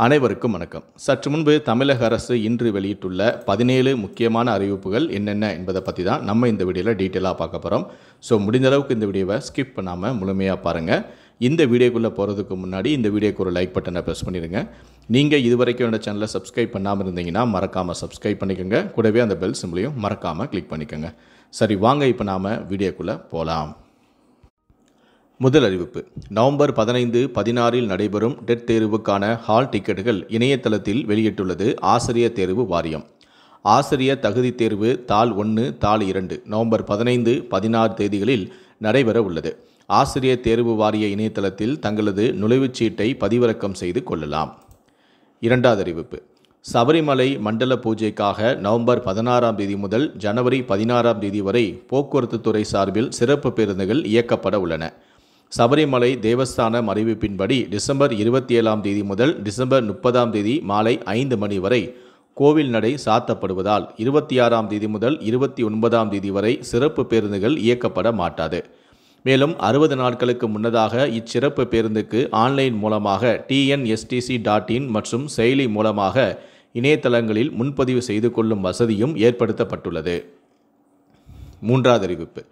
அனைவருக்கும் வணக்கம். சற்று முன்பு தமிழக அரசு இன்று வெளியிட்டுள்ள 17 முக்கியமான அறிவிப்புகள் என்னென்ன என்பதை பற்றி தான் நம்ம இந்த வீடியோவில் டீட்டெயிலாக பார்க்க போகிறோம். ஸோ முடிஞ்ச அளவுக்கு இந்த வீடியோவை ஸ்கிப் பண்ணாமல் முழுமையாக பாருங்கள். இந்த வீடியோக்குள்ளே போகிறதுக்கு முன்னாடி இந்த வீடியோக்கு ஒரு லைக் பட்டனை ப்ரெஸ் பண்ணிடுங்க. நீங்கள் இதுவரைக்கும் என்னோட சேனலை சப்ஸ்கிரைப் பண்ணாமல் இருந்தீங்கன்னா மறக்காமல் சப்ஸ்கிரைப் பண்ணிக்கோங்க. கூடவே அந்த பெல் சிம்பிளையும் மறக்காமல் கிளிக் பண்ணிக்கோங்க. சரி, வாங்க இப்போ நாம் வீடியோக்குள்ளே போகலாம். முதல் அறிவிப்பு. நவம்பர் 15, 16 நடைபெறும் டெட் தேர்வுக்கான ஹால் டிக்கெட்டுகள் இணையதளத்தில் வெளியிட்டுள்ளது ஆசிரியர் தேர்வு வாரியம். ஆசிரியர் தகுதி தேர்வு தாள் 1, தாள் 2 நவம்பர் 15, 16 தேதிகளில் நடைபெற உள்ளது. ஆசிரியர் தேர்வு வாரிய இணையதளத்தில் தங்களது நுழைவுச்சீட்டை பதிவிறக்கம் செய்து கொள்ளலாம். இரண்டாவது அறிவிப்பு. சபரிமலை மண்டல பூஜைக்காக நவம்பர் 16 தேதி முதல் ஜனவரி 16 தேதி வரை போக்குவரத்து துறை சார்பில் சிறப்பு பேருந்துகள் இயக்கப்பட உள்ளன. சபரிமலை தேவஸ்தானம் அறிவிப்பின்படி டிசம்பர் 27 தேதி முதல் டிசம்பர் 30 தேதி மாலை 5 மணி வரை கோவில் நடை சாத்தப்படுவதால் 26 தேதி முதல் 29 தேதி வரை சிறப்பு பேருந்துகள் இயக்கப்பட மாட்டாது. மேலும் 60 நாட்களுக்கு முன்னதாக இச்சிறப்பு பேருந்துக்கு ஆன்லைன் மூலமாக tnstc.in மற்றும் செயலி மூலமாக இணையதளங்களில் முன்பதிவு செய்து கொள்ளும் வசதியும் ஏற்படுத்தப்பட்டுள்ளது. மூன்றாவது அறிவிப்பு.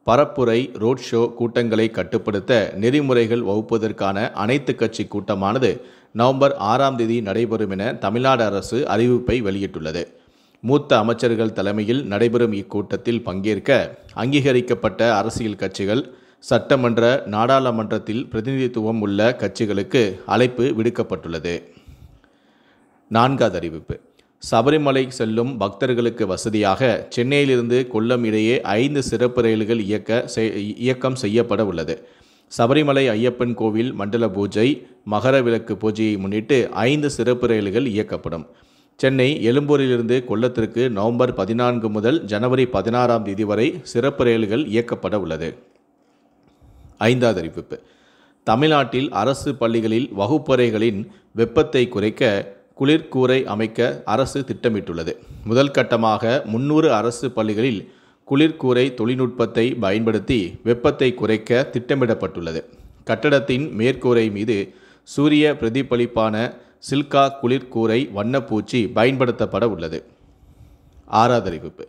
பரப்புரை ரோட் ஷோ கூட்டங்களை கட்டுப்படுத்த நெறிமுறைகள் வகுப்பதற்கான அனைத்து கட்சி கூட்டமானது நவம்பர் 6 தேதி நடைபெறும் என தமிழ்நாடு அரசு அறிவிப்பை வெளியிட்டுள்ளது. மூத்த அமைச்சர்கள் தலைமையில் நடைபெறும் இக்கூட்டத்தில் பங்கேற்க அங்கீகரிக்கப்பட்ட அரசியல் கட்சிகள், சட்டமன்ற, நாடாளுமன்றத்தில் பிரதிநிதித்துவம் உள்ள கட்சிகளுக்கு அழைப்பு விடுக்கப்பட்டுள்ளது. நான்காவது அறிவிப்பு. சபரிமலை செல்லும் பக்தர்களுக்கு வசதியாக சென்னையிலிருந்து கொல்லம் இடையே 5 சிறப்பு ரயில்கள் இயக்கம் செய்யப்பட உள்ளது. சபரிமலை ஐயப்பன் கோவில் மண்டல பூஜை, மகர விளக்கு பூஜையை முன்னிட்டு 5 சிறப்பு ரயில்கள் இயக்கப்படும். சென்னை எழும்பூரிலிருந்து கொல்லத்திற்கு நவம்பர் 14 முதல் ஜனவரி 16 தேதி வரை சிறப்பு ரயில்கள் இயக்கப்பட உள்ளது. ஐந்தாவது அறிவிப்பு. தமிழ்நாட்டில் அரசு பள்ளிகளில் வகுப்பறைகளின் வெப்பத்தை குறைக்க குளிர்கூரை அமைக்க அரசு திட்டமிட்டுள்ளது. முதல் கட்டமாக 300 அரசு பள்ளிகளில் குளிர்கூரை தொழில்நுட்பத்தை பயன்படுத்தி வெப்பத்தை குறைக்க திட்டமிடப்பட்டுள்ளது. கட்டடத்தின் மேற்கூரை மீது சூரிய பிரதிபலிப்பான சில்கா குளிர்கூரை வண்ணப்பூச்சி பயன்படுத்தப்பட உள்ளது. ஆறாவது அறிவிப்பு.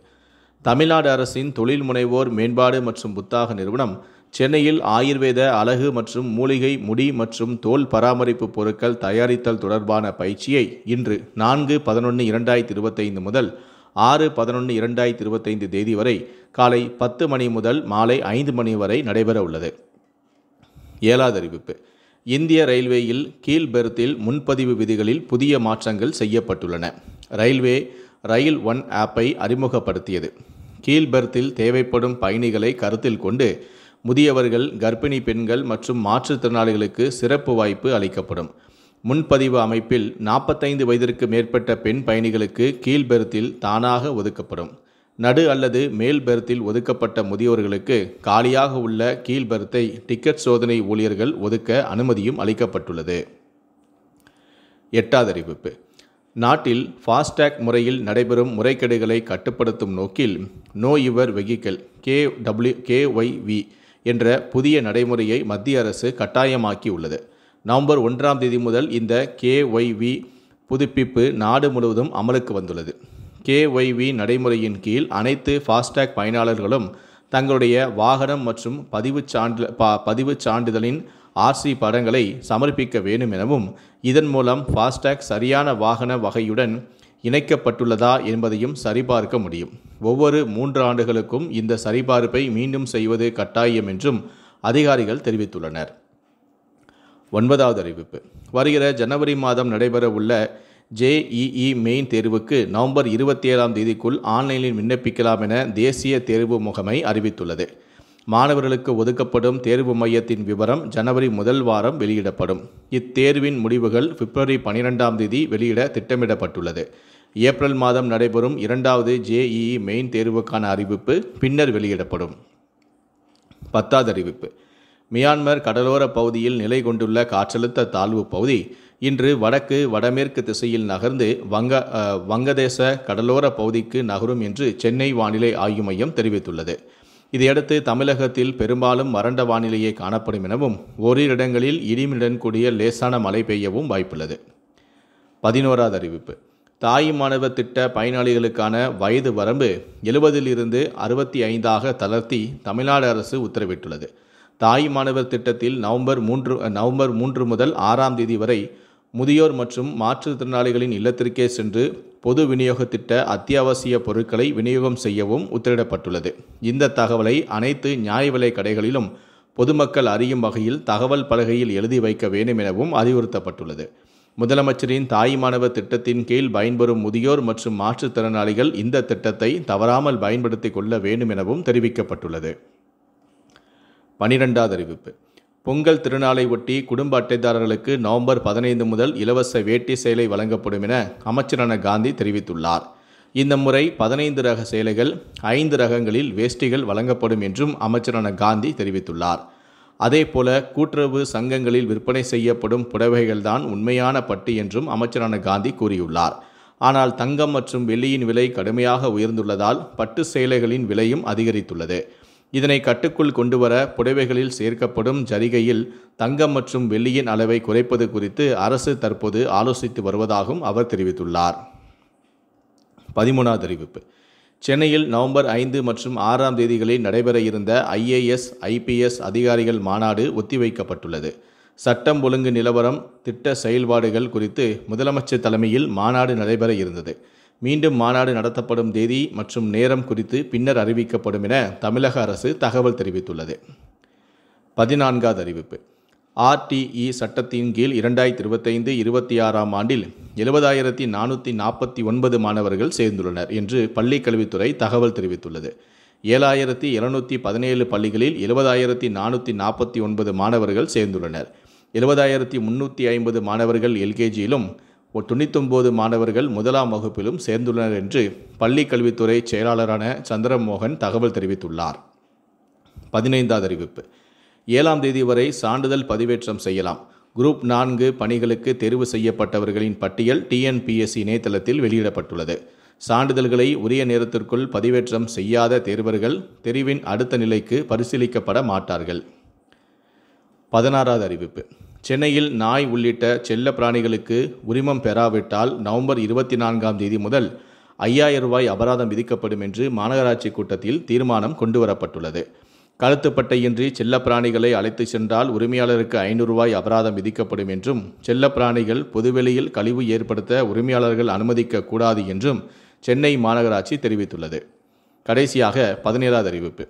தமிழ்நாடு அரசின் தொழில் முனைவோர் மேம்பாடு மற்றும் புத்தாக்க நிறுவனம் சென்னையில் ஆயுர்வேத அழகு மற்றும் மூலிகை முடி மற்றும் தோல் பராமரிப்பு பொருட்கள் தயாரித்தல் தொடர்பான பயிற்சியை இன்று 4/11/2025 முதல் 6/11/2025 தேதி வரை காலை 10 மணி முதல் மாலை 5 மணி வரை நடைபெற உள்ளது. ஏழாவது அறிவிப்பு. இந்திய ரயில்வேயில் கீழ் பெர்த்தில் முன்பதிவு விதிகளில் புதிய மாற்றங்கள் செய்யப்பட்டுள்ளன. ரயில்வே ரயில் ஒன் ஆப்பை அறிமுகப்படுத்தியது. கீழ் பெர்த்தில் தேவைப்படும் பயணிகளை கருத்தில் கொண்டு முதியவர்கள், கர்ப்பிணி பெண்கள் மற்றும் மாற்றுத்திறனாளிகளுக்கு சிறப்பு வாய்ப்பு அளிக்கப்படும். முன்பதிவு அமைப்பில் 45 வயதிற்கு மேற்பட்ட பெண் பயணிகளுக்கு கீழ் பெர்த்தில் தானாக ஒதுக்கப்படும். நடு அல்லது மேல் பெர்த்தில் ஒதுக்கப்பட்ட முதியவர்களுக்கு காலியாக உள்ள கீழ் பெர்த்தை டிக்கெட் சோதனை ஊழியர்கள் ஒதுக்க அனுமதியும் அளிக்கப்பட்டுள்ளது. எட்டாவது அறிவிப்பு. நாட்டில் ஃபாஸ்டேக் முறையில் நடைபெறும் முறைகேடுகளை கட்டுப்படுத்தும் நோக்கில் நோ யுவர் வெஹிக்கிள் KYV என்ற புதிய நடைமுறையை மத்திய அரசு கட்டாயமாக்கியுள்ளது. நவம்பர் 1 தேதி முதல் இந்த KYV புதுப்பிப்பு நாடு முழுவதும் அமலுக்கு வந்துள்ளது. KYV நடைமுறையின் கீழ் அனைத்து ஃபாஸ்டேக் பயனாளர்களும் தங்களுடைய வாகனம் மற்றும் பதிவுச் சான்றிதழின் RC படங்களை சமர்ப்பிக்க வேண்டும் எனவும், இதன் மூலம் ஃபாஸ்டேக் சரியான வாகன வகையுடன் இணைக்கப்பட்டுள்ளதா என்பதையும் சரிபார்க்க முடியும். ஒவ்வொரு 3 ஆண்டுகளுக்கும் இந்த சரிபார்ப்பை மீண்டும் செய்வது கட்டாயம் என்றும் அதிகாரிகள் தெரிவித்துள்ளனர். ஒன்பதாவது அறிவிப்பு. வருகிற ஜனவரி மாதம் நடைபெற உள்ள JEE மெயின் தேர்வுக்கு நவம்பர் 27 தேதிக்குள் ஆன்லைனில் விண்ணப்பிக்கலாம் என தேசிய தேர்வு முகமை அறிவித்துள்ளது. மாணவர்களுக்கு ஒதுக்கப்படும் தேர்வு மையத்தின் விவரம் ஜனவரி முதல் வாரம் வெளியிடப்படும். இத்தேர்வின் முடிவுகள் பிப்ரவரி 12 தேதி வெளியிட திட்டமிடப்பட்டுள்ளது. ஏப்ரல் மாதம் நடைபெறும் 2வது JEE மெயின் தேர்வுக்கான அறிவிப்பு பின்னர் வெளியிடப்படும். 10வது அறிவிப்பு. மியான்மர் கடலோர பகுதியில் நிலை கொண்டுள்ள காற்றழுத்த தாழ்வு பகுதி இன்று வடக்கு வடமேற்கு திசையில் நகர்ந்து வங்கதேச கடலோர பகுதிக்கு நகரும் என்று சென்னை வானிலை ஆய்வு மையம் தெரிவித்துள்ளது. இதையடுத்து தமிழகத்தில் பெரும்பாலும் வறண்ட வானிலையே காணப்படும் எனவும் ஓரிரு இடங்களில் இடியுடன் கூடிய லேசான மழை பெய்யவும் வாய்ப்புள்ளது. 11வது அறிவிப்பு. தாயுமானவர் திட்ட பயனாளிகளுக்கான வயது வரம்பு 70லிருந்து 65ஆக தளர்த்தி தமிழ்நாடு அரசு உத்தரவிட்டுள்ளது. தாயுமானவர் திட்டத்தில் நவம்பர் 3 முதல் 6ஆம் தேதி வரை முதியோர் மற்றும் மாற்றுத்திறனாளிகளின் இல்லத்திற்கே சென்று பொது விநியோக திட்ட அத்தியாவசிய பொருட்களை விநியோகம் செய்யவும் உத்தரவிடப்பட்டுள்ளது. இந்த தகவலை அனைத்து நியாய விலைக் கடைகளிலும் பொதுமக்கள் அறியும் வகையில் தகவல் பலகையில் எழுதி வைக்க வேண்டும் எனவும் அறிவுறுத்தப்பட்டுள்ளது. முதலமைச்சரின் தாயுமானவர் திட்டத்தின் கீழ் பயன்பெறும் முதியோர் மற்றும் மாற்றுத்திறனாளிகள் இந்த திட்டத்தை தவறாமல் பயன்படுத்திக் கொள்ள வேண்டும் எனவும் தெரிவிக்கப்பட்டுள்ளது. 12வது அறிவிப்பு. பொங்கல் திருநாளை ஒட்டி குடும்ப அட்டைதாரர்களுக்கு நவம்பர் 15 முதல் இலவச வேட்டி சேலை வழங்கப்படும் என அமைச்சரான காந்தி தெரிவித்துள்ளார். இந்த முறை 15 ரக சேலைகள், 5 ரகங்களில் வேஷ்டிகள் வழங்கப்படும் என்றும் அமைச்சரான காந்தி தெரிவித்துள்ளார். அதேபோல கூட்டுறவு சங்கங்களில் விற்பனை செய்யப்படும் புடவைகள்தான் உண்மையான பட்டு என்றும் அமைச்சரான காந்தி கூறியுள்ளார். ஆனால் தங்கம் மற்றும் வெள்ளியின் விலை கடுமையாக உயர்ந்துள்ளதால் பட்டு சேலைகளின் விலையும் அதிகரித்துள்ளது. இதனை கட்டுக்குள் கொண்டுவர புடவைகளில் சேர்க்கப்படும் ஜரிகையில் தங்கம் மற்றும் வெள்ளியின் அளவை குறைப்பது குறித்து அரசு தற்போது ஆலோசித்து வருவதாகவும் அவர் தெரிவித்துள்ளார். 13வது அறிவிப்பு. சென்னையில் நவம்பர் 5 மற்றும் 6ஆம் தேதிகளில் நடைபெற இருந்த IAS, IPS அதிகாரிகள் மாநாடு ஒத்திவைக்கப்பட்டுள்ளது. சட்டம் ஒழுங்கு நிலவரம், திட்ட செயல்பாடுகள் குறித்து முதலமைச்சர் தலைமையில் மாநாடு நடைபெற இருந்தது. மீண்டும் மாநாடு நடத்தப்படும் தேதி மற்றும் நேரம் குறித்து பின்னர் அறிவிக்கப்படும் என தமிழக அரசு தகவல் தெரிவித்துள்ளது. 14வது அறிவிப்பு. RTE சட்டத்தின் கீழ் 2025-26ஆம் ஆண்டில் 70,449 மாணவர்கள் சேர்ந்துள்ளனர் என்று பள்ளிக்கல்வித்துறை தகவல் தெரிவித்துள்ளது. 7,717 பள்ளிகளில் 70,449 மாணவர்கள் சேர்ந்துள்ளனர். 70,350 மாணவர்கள் LKGயிலும் 99 மாணவர்கள் 1ஆம் வகுப்பிலும் சேர்ந்துள்ளனர் என்று பள்ளி கல்வித்துறை செயலாளரான சந்திரமோகன் தகவல் தெரிவித்துள்ளார். 15வது அறிவிப்பு. 7ஆம் தேதி வரை சான்றிதழ் பதிவேற்றம் செய்யலாம். குரூப் 4 பணிகளுக்கு தேர்வு செய்யப்பட்டவர்களின் பட்டியல் TNPSC இணையதளத்தில் வெளியிடப்பட்டுள்ளது. சான்றிதழ்களை உரிய நேரத்திற்குள் பதிவேற்றம் செய்யாத தேர்வர்கள் தெரிவின் அடுத்த நிலைக்கு பரிசீலிக்கப்பட மாட்டார்கள். 16வது அறிவிப்பு. சென்னையில் நாய் உள்ளிட்ட செல்ல பிராணிகளுக்கு உரிமம் பெறாவிட்டால் நவம்பர் 24ஆம் தேதி முதல் 5,000 ரூபாய் அபராதம் விதிக்கப்படும் என்று மாநகராட்சி கூட்டத்தில் தீர்மானம் கொண்டுவரப்பட்டுள்ளது. கழுத்துப்பட்டையின்றி செல்ல பிராணிகளை அழைத்து சென்றால் உரிமையாளருக்கு 500 ரூபாய் அபராதம் விதிக்கப்படும் என்றும், செல்ல பிராணிகள் பொதுவெளியில் கழிவு ஏற்படுத்த உரிமையாளர்கள் அனுமதிக்க கூடாது என்றும் சென்னை மாநகராட்சி தெரிவித்துள்ளது. கடைசியாக 17வது அறிவிப்பு.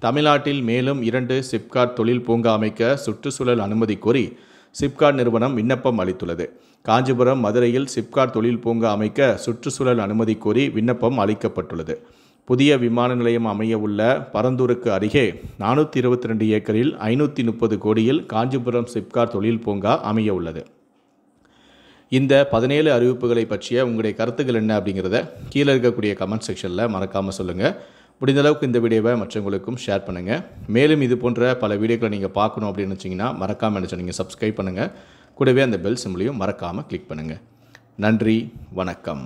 தமிழ்நாட்டில் மேலும் 2 சிப்காட் தொழில் பூங்கா அமைக்க சுற்றுச்சூழல் அனுமதி கோரி சிப்காட் நிறுவனம் விண்ணப்பம் அளித்துள்ளது. காஞ்சிபுரம், மதுரையில் சிப்காட் தொழில் பூங்கா அமைக்க சுற்றுச்சூழல் அனுமதி கோரி விண்ணப்பம் அளிக்கப்பட்டுள்ளது. புதிய விமான நிலையம் அமைய உள்ள பரந்தூருக்கு அருகே 422 ஏக்கரில் 530 கோடியில் காஞ்சிபுரம் சிப்காட் தொழில் பூங்கா அமைய உள்ளது. இந்த 17 அறிவிப்புகளை பற்றிய உங்களுடைய கருத்துக்கள் என்ன அப்படிங்கிறத கீழே இருக்கக்கூடிய கமெண்ட் செக்ஷனில் மறக்காமல் சொல்லுங்கள். முடிந்தளவுக்கு இந்த வீடியோவை மற்றவங்களுக்கும் ஷேர் பண்ணுங்கள். மேலும் இது போன்ற பல வீடியோக்களை நீங்கள் பார்க்கணும் அப்படின்னு நினச்சிங்கன்னா மறக்காமல் நீங்கள் சப்ஸ்கிரைப் பண்ணுங்கள். கூடவே அந்த பெல் சிம்பிளையும் மறக்காமல் கிளிக் பண்ணுங்கள். நன்றி, வணக்கம்.